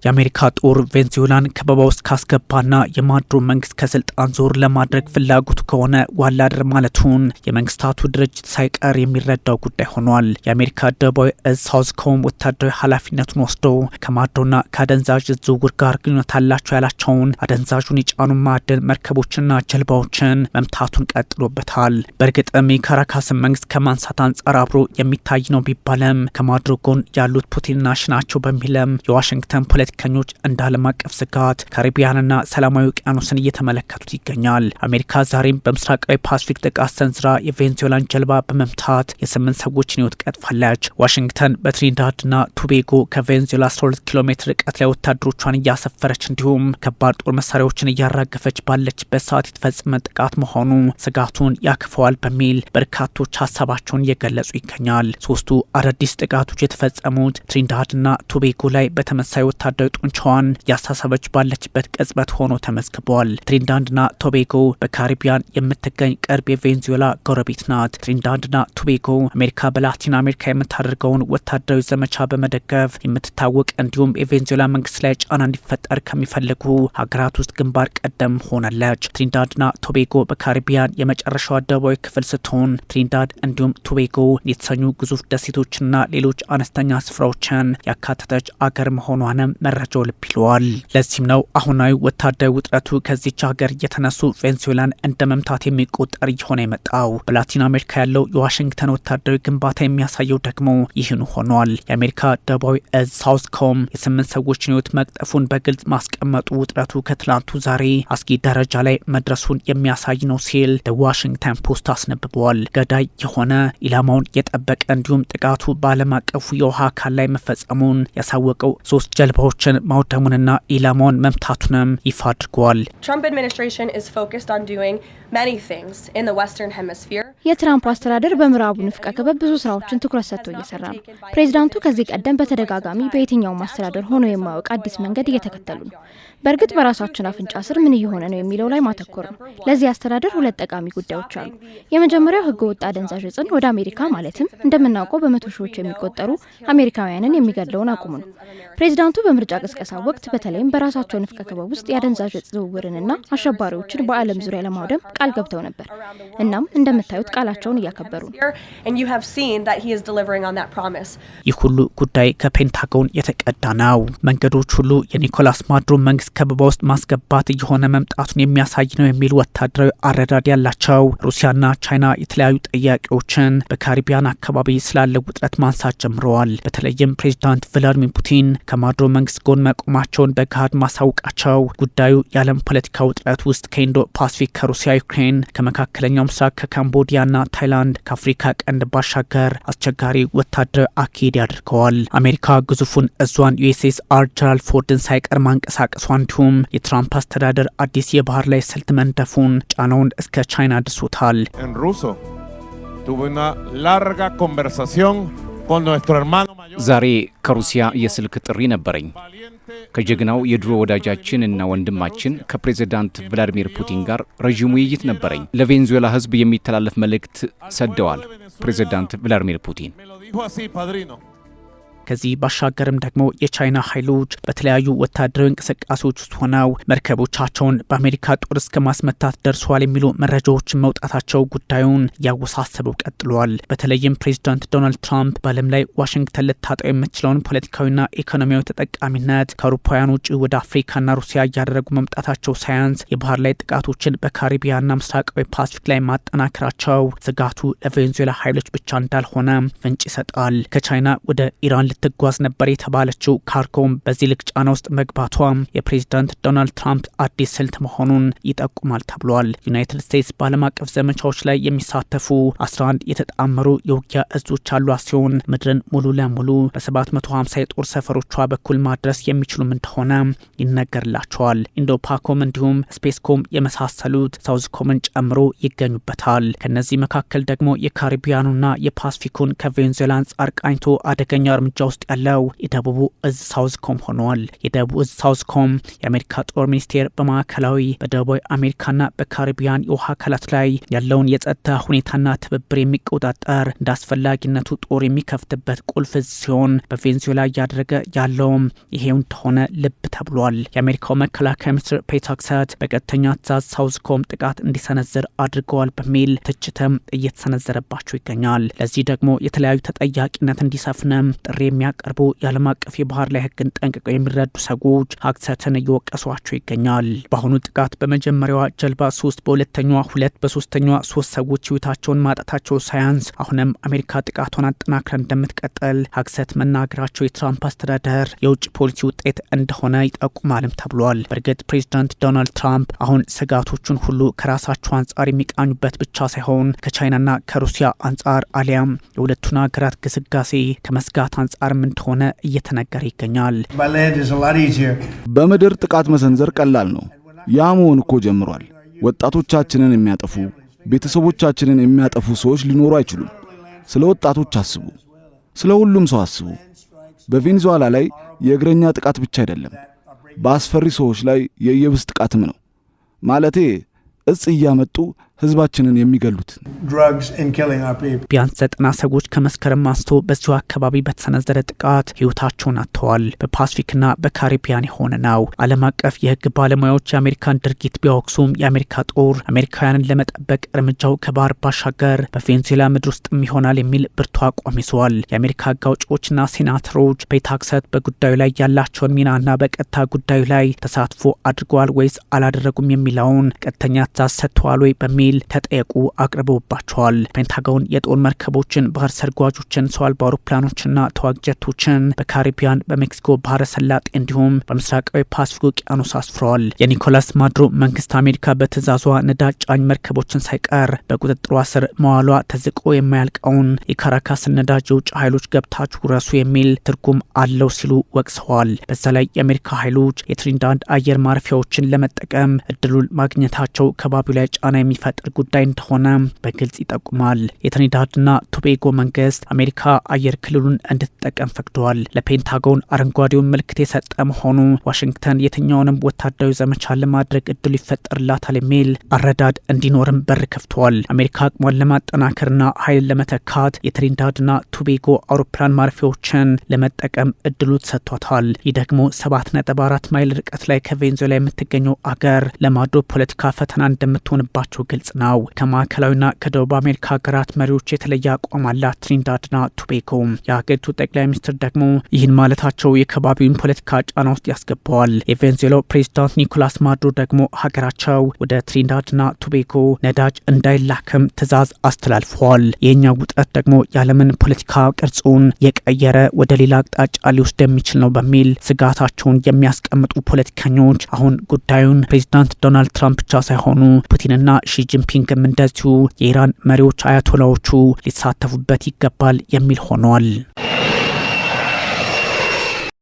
የአሜሪካ ጦር ቬንዙዌላን ከበባ ውስጥ ካስገባና የማዱሮ መንግስት ከስልጣን ዞር ለማድረግ ፍላጎቱ ከሆነ ዋላደር ማለቱን የመንግስታቱ ድርጅት ሳይቀር የሚረዳው ጉዳይ ሆኗል። የአሜሪካ ደቡባዊ እዝ ሳውዝኮም ወታደራዊ ኃላፊነቱን ወስዶ ከማዱሮና ከአደንዛዥ ዝውውር ጋር ግንኙነት አላቸው ያላቸውን አደንዛዡን የጫኑ ማዕድን መርከቦችና ጀልባዎችን መምታቱን ቀጥሎበታል። በእርግጥም የካራካስን መንግስት ከማንሳት አንጻር አብሮ የሚታይ ነው ቢባልም ከማዱሮ ጎን ያሉት ፑቲንና ሽናቸው በሚልም የዋሽንግተን ፖለቲከኞች እንደ ዓለም አቀፍ ስጋት ካሪቢያንና ሰላማዊ ውቅያኖስን እየተመለከቱት ይገኛል። አሜሪካ ዛሬም በምስራቃዊ ፓሲፊክ ጥቃት ሰንዝራ የቬንዙዌላን ጀልባ በመምታት የ8 ሰዎችን ሕይወት ቀጥፋለች። ዋሽንግተን በትሪኒዳድና ቶቤጎ ከቬንዙዌላ 12 ኪሎ ሜትር ርቀት ላይ ወታደሮቿን እያሰፈረች እንዲሁም ከባድ ጦር መሳሪያዎችን እያራገፈች ባለችበት ሰዓት የተፈጸመ ጥቃት መሆኑ ስጋቱን ያክፈዋል በሚል በርካቶች ሀሳባቸውን እየገለጹ ይገኛል። ሶስቱ አዳዲስ ጥቃቶች የተፈጸሙት ትሪኒዳድና ቶቤጎ ላይ በተመሳይ ወታደራዊ ጡንቻዋን ያሳሰበች ባለችበት ቅጽበት ሆኖ ተመዝግቧል። ትሪኒዳድና ቶቤጎ በካሪቢያን የምትገኝ ቅርብ የቬንዙዌላ ጎረቤት ናት። ትሪኒዳድና ቶቤጎ አሜሪካ በላቲን አሜሪካ የምታደርገውን ወታደራዊ ዘመቻ በመደገፍ የምትታወቅ እንዲሁም የቬንዙዌላ መንግስት ላይ ጫና እንዲፈጠር ከሚፈልጉ ሀገራት ውስጥ ግንባር ቀደም ሆናለች። ትሪኒዳድና ቶቤጎ በካሪቢያን የመጨረሻዋ ደቡባዊ ክፍል ስትሆን ትሪኒዳድ እንዲሁም ቶቤጎ የተሰኙ ግዙፍ ደሴቶችና ሌሎች አነስተኛ ስፍራዎችን ያካተተች አገር መሆኗንም መረጃው ልብ ይለዋል። ለዚህም ነው አሁናዊ ወታደራዊ ውጥረቱ ከዚች ሀገር እየተነሱ ቬንዙዌላን እንደ መምታት የሚቆጠር እየሆነ የመጣው። በላቲን አሜሪካ ያለው የዋሽንግተን ወታደራዊ ግንባታ የሚያሳየው ደግሞ ይህኑ ሆኗል። የአሜሪካ ደቡባዊ እዝ ሳውዝኮም የ8 ሰዎችን ሕይወት መቅጠፉን በግልጽ ማስቀመጡ ውጥረቱ ከትላንቱ ዛሬ አስጊ ደረጃ ላይ መድረሱን የሚያሳይ ነው ሲል ዋሽንግተን ፖስት አስነብበዋል። ገዳይ የሆነ ኢላማውን የጠበቀ እንዲሁም ጥቃቱ በዓለም አቀፉ የውሃ አካል ላይ መፈጸሙን ያሳወቀው 3 ጀልባዎችን ማውደሙንና ኢላማውን መምታቱንም ይፋ አድርገዋል። የትራምፕ አስተዳደር በምዕራቡ ንፍቀ ክበብ ብዙ ስራዎችን ትኩረት ሰጥቶ እየሰራ ነው። ፕሬዚዳንቱ ከዚህ ቀደም በተደጋጋሚ በየትኛውም አስተዳደር ሆኖ የማያውቅ አዲስ መንገድ እየተከተሉ ነው። በእርግጥ በራሳችን አፍንጫ ስር ምን እየሆነ ነው የሚለው ላይ ማተኮር ነው። ለዚህ አስተዳደር 2 ጠቃሚ ጉዳዮች አሉ። የመጀመሪያው ህገ ወጥ አደንዛዥ እጽን ወደ አሜሪካ ማለትም እንደምናውቀው በመቶ ሺዎች የሚቆጠሩ አሜሪካውያንን የሚገድለውን አቁሙ ነው። ፕሬዚዳንቱ በምርጫ ቅስቀሳ ወቅት በተለይም በራሳቸው ንፍቀ ክበብ ውስጥ የአደንዛዥ እጽ ዝውውርንና አሸባሪዎችን በዓለም ዙሪያ ለማውደም ቃል ገብተው ነበር። እናም እንደምታዩት ቃላቸውን እያከበሩ ነው። ይህ ሁሉ ጉዳይ ከፔንታጎን የተቀዳ ነው። መንገዶች ሁሉ የኒኮላስ ማዱሮ መንግስት ከበባ ውስጥ ማስገባት እየሆነ መምጣቱን የሚያሳይ ነው የሚል ወታደራዊ አረዳድ ያላቸው ሩሲያና ቻይና የተለያዩ ጥያቄዎችን በካሪቢያን አካባቢ ስላለው ውጥረት ማንሳት ጀምረዋል። በተለይም ፕሬዚዳንት ቭላዲሚር ፑቲን ከማዱሮ መንግስት ጎን መቆማቸውን በገሃድ ማሳወቃቸው ጉዳዩ የዓለም ፖለቲካ ውጥረት ውስጥ ከኢንዶ ፓሲፊክ፣ ከሩሲያ፣ ዩክሬን፣ ከመካከለኛው ምስራቅ፣ ከካምቦዲያና ታይላንድ፣ ከአፍሪካ ቀንድ ባሻገር አስቸጋሪ ወታደራዊ አካሄድ ያደርገዋል። አሜሪካ ግዙፉን እዟን ዩኤስኤስ ጀራልድ ፎርድን ሳይቀር ማንቀሳቀሷ እንዲሁም የትራምፕ አስተዳደር አዲስ የባህር ላይ ስልት መንደፉን ጫናውን እስከ ቻይና ድሶታል። ዛሬ ከሩሲያ የስልክ ጥሪ ነበረኝ። ከጀግናው የድሮ ወዳጃችን እና ወንድማችን ከፕሬዝዳንት ቭላዲሚር ፑቲን ጋር ረዥም ውይይት ነበረኝ። ለቬንዙዌላ ሕዝብ የሚተላለፍ መልእክት ሰደዋል ፕሬዝዳንት ቭላዲሚር ፑቲን። ከዚህ ባሻገርም ደግሞ የቻይና ኃይሎች በተለያዩ ወታደራዊ እንቅስቃሴዎች ውስጥ ሆነው መርከቦቻቸውን በአሜሪካ ጦር እስከ ማስመታት ደርሰዋል የሚሉ መረጃዎችን መውጣታቸው ጉዳዩን ያወሳሰበው ቀጥሏል። በተለይም ፕሬዚዳንት ዶናልድ ትራምፕ በዓለም ላይ ዋሽንግተን ልታጣው የምትችለውን ፖለቲካዊና ኢኮኖሚያዊ ተጠቃሚነት ከአውሮፓውያን ውጭ ወደ አፍሪካና ሩሲያ እያደረጉ መምጣታቸው ሳያንስ የባህር ላይ ጥቃቶችን በካሪቢያንና ምስራቃዊ ፓሲፊክ ላይ ማጠናከራቸው ስጋቱ ለቬንዙዌላ ኃይሎች ብቻ እንዳልሆነ ፍንጭ ይሰጣል። ከቻይና ወደ ኢራን ትጓዝ ነበር የተባለችው ካርጎም በዚህ ልክ ጫና ውስጥ መግባቷ የፕሬዚዳንት ዶናልድ ትራምፕ አዲስ ስልት መሆኑን ይጠቁማል ተብሏል። ዩናይትድ ስቴትስ በዓለም አቀፍ ዘመቻዎች ላይ የሚሳተፉ 11 የተጣመሩ የውጊያ እዞች አሏት ሲሆን ምድርን ሙሉ ለሙሉ በ750 የጦር ሰፈሮቿ በኩል ማድረስ የሚችሉም እንደሆነ ይነገርላቸዋል። ኢንዶፓኮም እንዲሁም ስፔስኮም የመሳሰሉት ሳውዝኮምን ጨምሮ ይገኙበታል። ከነዚህ መካከል ደግሞ የካሪቢያኑና የፓሲፊኩን ከቬንዙዌላ አንጻር ቃኝቶ አደገኛ እርምጃ ውስጥ ያለው የደቡቡ እዝ ሳውዝኮም ሆኗል። የደቡብ እዝ ሳውዝኮም የአሜሪካ ጦር ሚኒስቴር በማዕከላዊ በደቡባዊ አሜሪካና በካሪቢያን የውሃ አካላት ላይ ያለውን የጸጥታ ሁኔታና ትብብር የሚቆጣጠር እንደ አስፈላጊነቱ ጦር የሚከፍትበት ቁልፍ እዝ ሲሆን በቬንዙዌላ እያደረገ ያለውም ይሄው እንደሆነ ልብ ተብሏል። የአሜሪካው መከላከያ ሚኒስትር ፔት ሄግሴት በቀጥተኛ ትዕዛዝ ሳውዝኮም ጥቃት እንዲሰነዝር አድርገዋል በሚል ትችትም እየተሰነዘረባቸው ይገኛል። ለዚህ ደግሞ የተለያዩ ተጠያቂነት እንዲሰፍንም ጥሪ የሚያቀርቡ የዓለም አቀፍ የባህር ላይ ሕግን ጠንቅቀው የሚረዱ ሰዎች ሄግሴትን እየወቀሷቸው ይገኛል። በአሁኑ ጥቃት በመጀመሪያዋ ጀልባ 3 በሁለተኛዋ 2 በሶስተኛዋ 3 ሰዎች ህይወታቸውን ማጣታቸው ሳያንስ አሁንም አሜሪካ ጥቃቷን አጠናክራ እንደምትቀጥል ሄግሴት መናገራቸው የትራምፕ አስተዳደር የውጭ ፖሊሲ ውጤት እንደሆነ ይጠቁማልም ተብሏል። በእርግጥ ፕሬዚዳንት ዶናልድ ትራምፕ አሁን ስጋቶቹን ሁሉ ከራሳቸው አንጻር የሚቃኙበት ብቻ ሳይሆን ከቻይናና ከሩሲያ አንጻር አሊያም የሁለቱን ሀገራት ግስጋሴ ከመስጋት አንጻርም እንደሆነ እየተነገረ ይገኛል። በምድር ጥቃት መሰንዘር ቀላል ነው። ያ መሆን እኮ ጀምሯል። ወጣቶቻችንን የሚያጠፉ ቤተሰቦቻችንን የሚያጠፉ ሰዎች ሊኖሩ አይችሉም። ስለ ወጣቶች አስቡ፣ ስለ ሁሉም ሰው አስቡ። በቬንዙዌላ ላይ የእግረኛ ጥቃት ብቻ አይደለም፣ በአስፈሪ ሰዎች ላይ የየብስ ጥቃትም ነው። ማለቴ እጽ እያመጡ ህዝባችንን የሚገሉት ቢያንስ 90 ሰዎች ከመስከረም አንስቶ በዚሁ አካባቢ በተሰነዘረ ጥቃት ህይወታቸውን አጥተዋል። በፓሲፊክና በካሪቢያን የሆነ ነው። ዓለም አቀፍ የህግ ባለሙያዎች የአሜሪካን ድርጊት ቢያወቅሱም የአሜሪካ ጦር አሜሪካውያንን ለመጠበቅ እርምጃው ከባህር ባሻገር በቬንዙዌላ ምድር ውስጥም ይሆናል የሚል ብርቱ አቋም ይዘዋል። የአሜሪካ ህግ አውጪዎችና ሴናተሮች ፔት ሄግሴት በጉዳዩ ላይ ያላቸውን ሚናና በቀጥታ ጉዳዩ ላይ ተሳትፎ አድርገዋል ወይስ አላደረጉም የሚለውን ቀጥተኛ ትዕዛዝ ሰጥተዋል ወይ በሚል ተጠየቁ አቅርበውባቸዋል። ፔንታጎን የጦር መርከቦችን፣ ባህር ሰርጓጆችን፣ ሰው አልባ አውሮፕላኖችና ተዋጊ ጀቶችን በካሪቢያን፣ በሜክሲኮ ባህረ ሰላጤ እንዲሁም በምስራቃዊ ፓሲፊክ ውቅያኖስ አስፍረዋል። የኒኮላስ ማዱሮ መንግስት አሜሪካ በትዕዛዟ ነዳጅ ጫኝ መርከቦችን ሳይቀር በቁጥጥሯ ስር መዋሏ ተዝቆ የማያልቀውን የካራካስን ነዳጅ የውጭ ኃይሎች ገብታችሁ ረሱ የሚል ትርጉም አለው ሲሉ ወቅሰዋል። በዛ ላይ የአሜሪካ ኃይሎች የትሪኒዳድ አየር ማረፊያዎችን ለመጠቀም እድሉን ማግኘታቸው ከባቢው ላይ ጫና የሚፈጥር ጉዳይ እንደሆነ በግልጽ ይጠቁማል። የትሪኒዳድና ቶቤጎ መንግስት አሜሪካ አየር ክልሉን እንድትጠቀም ፈቅደዋል። ለፔንታጎን አረንጓዴውን ምልክት የሰጠ መሆኑ ዋሽንግተን የትኛውንም ወታደራዊ ዘመቻ ለማድረግ እድሉ ይፈጠርላታል የሚል አረዳድ እንዲኖርም በር ከፍተዋል። አሜሪካ አቅሟን ለማጠናከርና ኃይልን ለመተካት የትሪኒዳድና ቶቤጎ አውሮፕላን ማረፊያዎችን ለመጠቀም እድሉ ተሰጥቷታል። ይህ ደግሞ 7.4 ማይል ርቀት ላይ ከቬንዙዌላ የምትገኘው አገር ለማዶ ፖለቲካ ፈተና እንደምትሆንባቸው ግልጽ ነው። ከማዕከላዊና ከደቡብ አሜሪካ ሀገራት መሪዎች የተለየ አቋም አላት ትሪኒዳድና ቶቤጎ። የሀገሪቱ ጠቅላይ ሚኒስትር ደግሞ ይህን ማለታቸው የከባቢውን ፖለቲካ ጫና ውስጥ ያስገባዋል። የቬንዙዌላው ፕሬዚዳንት ኒኮላስ ማዱሮ ደግሞ ሀገራቸው ወደ ትሪኒዳድና ቶቤጎ ነዳጅ እንዳይላክም ትዕዛዝ አስተላልፈዋል። የኛው ውጥረት ደግሞ የዓለምን ፖለቲካ ቅርጹን የቀየረ ወደ ሌላ አቅጣጫ ሊወስድ የሚችል ነው በሚል ስጋታቸውን የሚያስቀምጡ ፖለቲከኞች አሁን ጉዳዩን ፕሬዚዳንት ዶናልድ ትራምፕ ብቻ ሳይሆኑ ፑቲንና ሺጂንፒንግም እንደዚሁ የኢራን መሪዎች አያቶላዎቹ ሊሳተፉበት ይገባል የሚል ሆኗል።